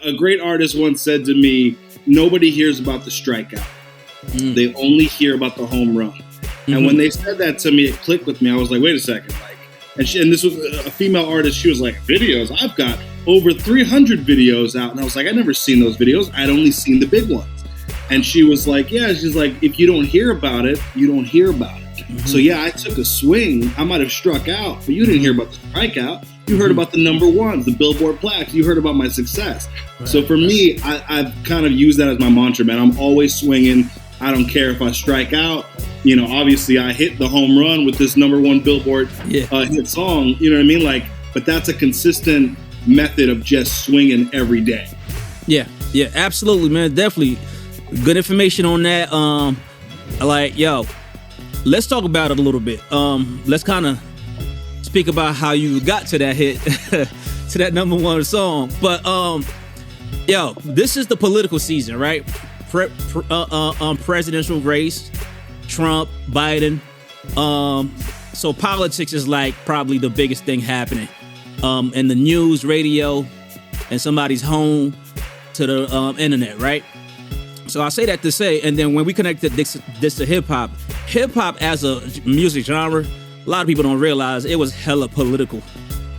A great artist once said to me, nobody hears about the strikeout. They only hear about the home run. And when they said that to me, it clicked with me. I was like, wait a second. And this was a female artist. She was like, videos? I've got over 300 videos out. And I was like, I've never seen those videos. I'd only seen the big ones. And she was like, yeah, she's like, if you don't hear about it, you don't hear about it. So yeah, I took a swing. I might have struck out, but you didn't hear about the strikeout. You heard about the number ones, the Billboard plaques. You heard about my success. Right. So for me, I've kind of used that as my mantra, man. I'm always swinging. I don't care if I strike out. You know, obviously I hit the home run with this number one Billboard hit song. You know what I mean? Like, but that's a consistent method of just swinging every day. Yeah, absolutely, man. Definitely good information on that. Like, yo, let's talk about it a little bit. Let's kind of speak about how you got to that hit, to that number one song. But yo, this is the political season, right? Presidential race, Trump, Biden. So politics is like probably the biggest thing happening. In the news, radio, and somebody's home to the internet, right? So I say that to say, and then when we connected this to hip hop as a music genre, a lot of people don't realize it was hella political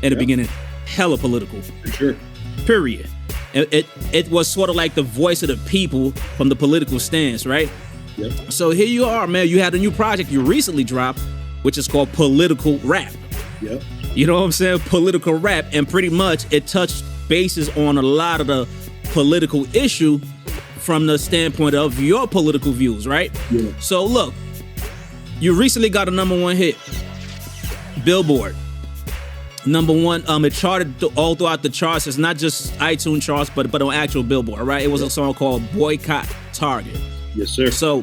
in the beginning. Hella political. For sure. Period. It was sort of like the voice of the people from the political stance, right? Yep. So here you are, man. You had a new project you recently dropped, which is called Political Rap. Yep. You know what I'm saying? Political rap. And pretty much it touched bases on a lot of the political issue from the standpoint of your political views, right? Yeah. So look, you recently got a number one hit. Billboard. Number one, it charted all throughout the charts. It's not just iTunes charts, but on actual Billboard, right? It was a song called Boycott Target. Yes, sir. So,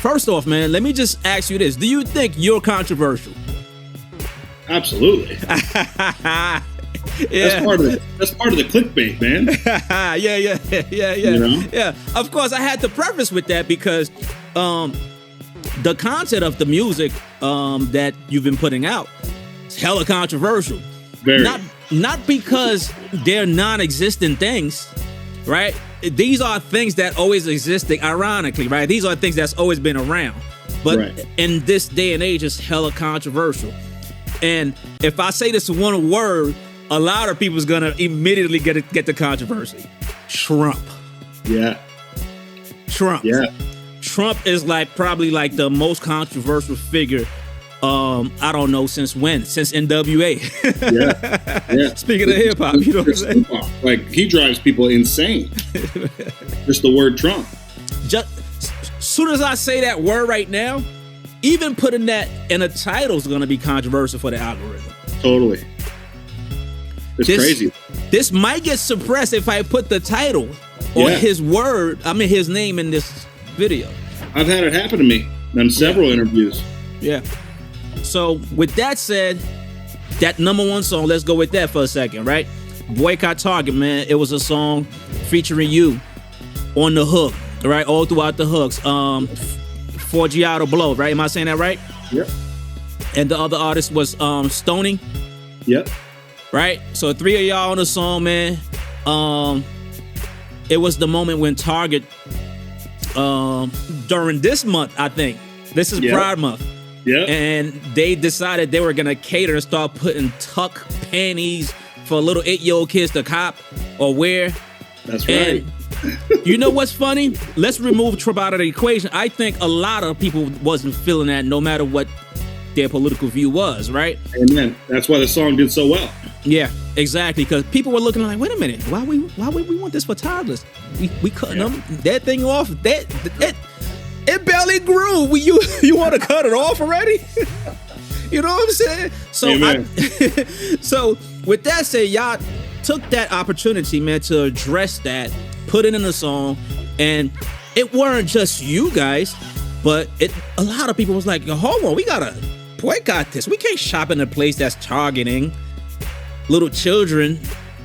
first off, man, let me just ask you this. Do you think you're controversial? Absolutely. Yeah. That's part of the clickbait, man. Yeah. You know? Yeah. Of course, I had to preface with that because the content of the music that you've been putting out is hella controversial. Very. Not because they're non-existent things, right? These are things that always existed, ironically, right? These are things that's always been around. But in this day and age, it's hella controversial. And if I say this one word, a lot of people's gonna immediately get the controversy. Trump. Yeah. Trump. Yeah. Trump is probably the most controversial figure. I don't know since when? Since NWA. Yeah. Speaking of hip hop, you know what I'm saying? Like, he drives people insane. Just the word Trump. Just soon as I say that word right now, even putting that in a title is gonna be controversial for the algorithm. Totally. It's crazy. This might get suppressed if I put the title or his name in this video. I've had it happen to me on several interviews. Yeah. So with that said, that number one song, let's go with that for a second, right? Boycott Target, man. It was a song featuring you on the hook, right? All throughout the hooks. Forgiato Blow, right? Am I saying that right? Yep. And the other artist was Stoney. Yep. Right? So 3 of y'all on the song, man. It was the moment when Target, during this month, I think, this is Pride Month. Yeah. And they decided they were gonna cater and start putting tuck panties for little 8-year-old kids to cop or wear. That's right. And you know what's funny? Let's remove Trump out of the equation. I think a lot of people wasn't feeling that no matter what their political view was, right? Amen. That's why the song did so well. Yeah, exactly. Because people were looking like, wait a minute, why would we want this for toddlers? We cutting them that thing off. It barely grew. You want to cut it off already? You know what I'm saying? So so with that said, y'all took that opportunity, man, to address that, put it in a song, and it weren't just you guys, but a lot of people was like, hold on, we gotta boycott this. We can't shop in a place that's targeting little children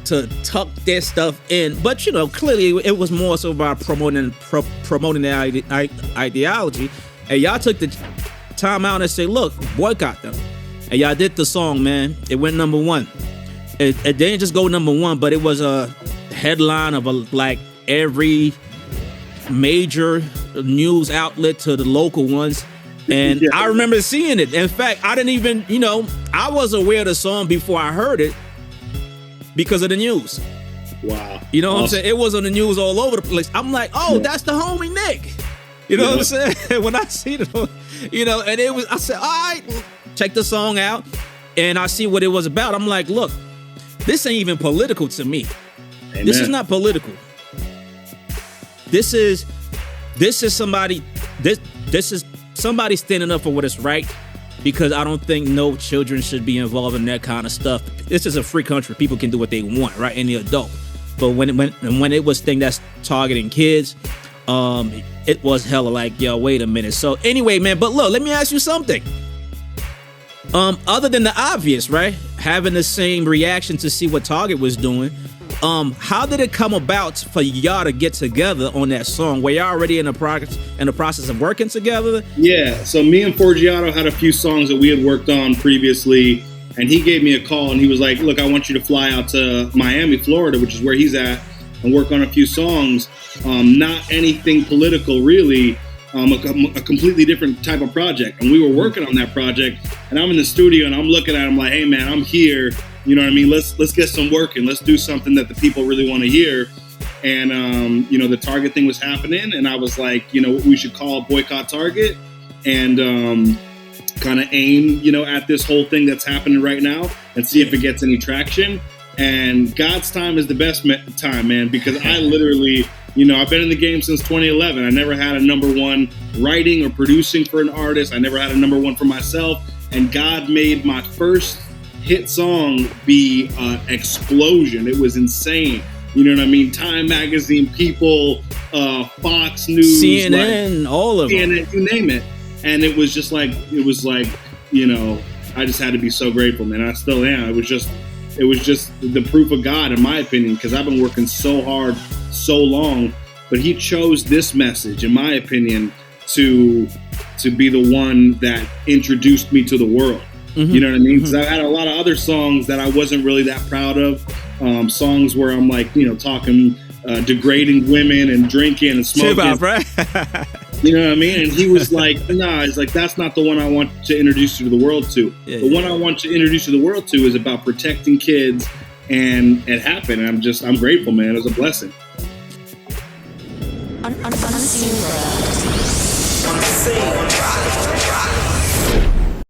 to tuck their stuff in. But clearly it was more so about promoting the ideology. And y'all took the time out and say, look, boycott them. And y'all did the song, man. It went number one. It didn't just go number one, but it was a headline of like every major news outlet to the local ones. And I remember seeing it. In fact, I didn't even, I was aware of the song before I heard it because of the news. Wow. You know what I'm saying? It was on the news all over the place. I'm like, that's the homie Nick. You know what I'm saying? When I see it, and it was, I said, all right, check the song out. And I see what it was about. I'm like, look, this ain't even political to me. Amen. This is not political. This is somebody, this is somebody standing up for what is right, because I don't think no children should be involved in that kind of stuff. This is a free country. People can do what they want, right? Any adult. But when it was thing that's targeting kids, it was hella like, yo, wait a minute. So anyway, man, but look, let me ask you something. Other than the obvious, right? Having the same reaction to see what Target was doing, how did it come about for y'all to get together on that song? Were y'all already in the process of working together? Yeah, so me and Forgiato had a few songs that we had worked on previously, and he gave me a call and he was like, look, I want you to fly out to Miami, Florida, which is where he's at, and work on a few songs. Not anything political, really. A completely different type of project. And we were working on that project, and I'm in the studio and I'm looking at him like, hey man, I'm here. You know what I mean? Let's get some work and let's do something that the people really want to hear. And, the Target thing was happening, and I was like, we should call Boycott Target and kind of aim, at this whole thing that's happening right now and see if it gets any traction. And God's time is the best time, man, because I literally, I've been in the game since 2011. I never had a number one writing or producing for an artist. I never had a number one for myself. And God made my first hit song be an explosion. It was insane. You know what I mean? Time Magazine, People, Fox News, CNN, all of them. CNN, you name it. And it was just like, I just had to be so grateful, man. I still am. It was just the proof of God, in my opinion, because I've been working so hard so long, but he chose this message, in my opinion, to be the one that introduced me to the world. Mm-hmm. You know what I mean? Because I've had a lot of other songs that I wasn't really that proud of. Songs where I'm like, talking, degrading women and drinking and smoking. Up, right? You know what I mean? And he was like, nah, he's like, that's not the one I want to introduce you to the world to. The one I want to introduce you to the world to is about protecting kids, and it happened. And I'm grateful, man. It was a blessing. Unseen.